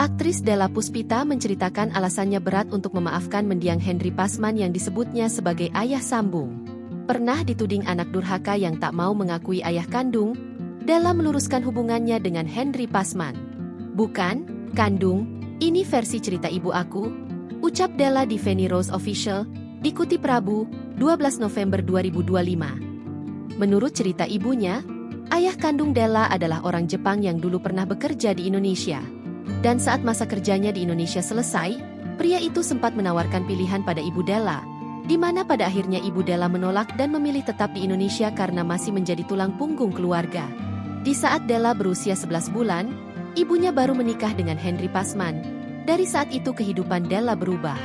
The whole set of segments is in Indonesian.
Aktris Della Puspita menceritakan alasannya berat untuk memaafkan mendiang Henry Pasman yang disebutnya sebagai ayah sambung. Pernah dituding anak durhaka yang tak mau mengakui ayah kandung, Della meluruskan hubungannya dengan Henry Pasman. "Bukan, kandung, ini versi cerita ibu aku," ucap Della di Feni Rose Official, dikutip Rabu, 12 November 2025. Menurut cerita ibunya, ayah kandung Della adalah orang Jepang yang dulu pernah bekerja di Indonesia. Dan saat masa kerjanya di Indonesia selesai, pria itu sempat menawarkan pilihan pada ibu Della, di mana pada akhirnya ibu Della menolak dan memilih tetap di Indonesia karena masih menjadi tulang punggung keluarga. Di saat Della berusia 11 bulan, ibunya baru menikah dengan Henry Pasman. Dari saat itu kehidupan Della berubah.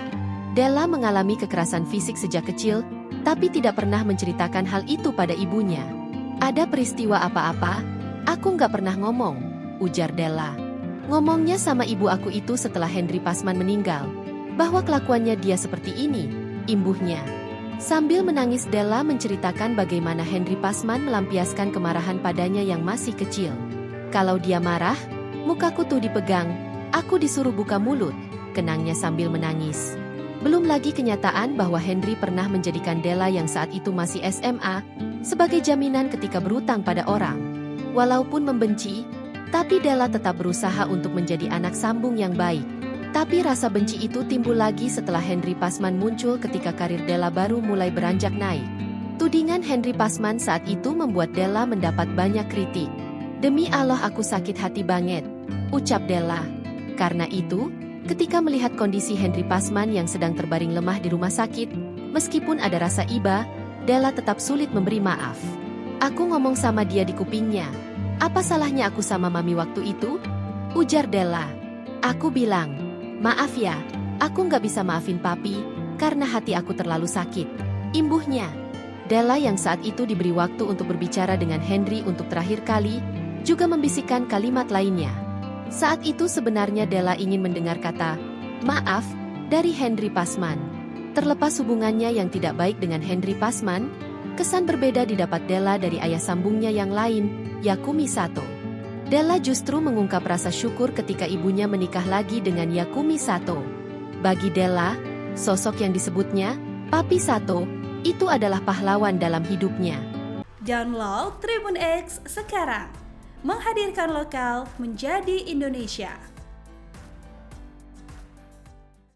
Della mengalami kekerasan fisik sejak kecil, tapi tidak pernah menceritakan hal itu pada ibunya. "Ada peristiwa apa-apa? Aku nggak pernah ngomong," ujar Della. "Ngomongnya sama ibu aku itu setelah Henry Pasman meninggal, bahwa kelakuannya dia seperti ini," imbuhnya. Sambil menangis Della menceritakan bagaimana Henry Pasman melampiaskan kemarahan padanya yang masih kecil. "Kalau dia marah, mukaku tuh dipegang, aku disuruh buka mulut," kenangnya sambil menangis. Belum lagi kenyataan bahwa Henry pernah menjadikan Della yang saat itu masih SMA, sebagai jaminan ketika berutang pada orang. Walaupun membenci, tapi Della tetap berusaha untuk menjadi anak sambung yang baik. Tapi rasa benci itu timbul lagi setelah Henry Pasman muncul ketika karir Della baru mulai beranjak naik. Tudingan Henry Pasman saat itu membuat Della mendapat banyak kritik. "Demi Allah aku sakit hati banget," ucap Della. Karena itu, ketika melihat kondisi Henry Pasman yang sedang terbaring lemah di rumah sakit, meskipun ada rasa iba, Della tetap sulit memberi maaf. "Aku ngomong sama dia di kupingnya. Apa salahnya aku sama mami waktu itu?" ujar Della. "Aku bilang, 'Maaf ya, aku nggak bisa maafin papi, karena hati aku terlalu sakit,' imbuhnya." Della yang saat itu diberi waktu untuk berbicara dengan Henry untuk terakhir kali, juga membisikkan kalimat lainnya. Saat itu sebenarnya Della ingin mendengar kata, "maaf," dari Henry Pasman. Terlepas hubungannya yang tidak baik dengan Henry Pasman, kesan berbeda didapat Della dari ayah sambungnya yang lain, Yakumi Sato. Della justru mengungkap rasa syukur ketika ibunya menikah lagi dengan Yakumi Sato. Bagi Della, sosok yang disebutnya, Papi Sato, itu adalah pahlawan dalam hidupnya. Download Tribun X sekarang, menghadirkan lokal menjadi Indonesia.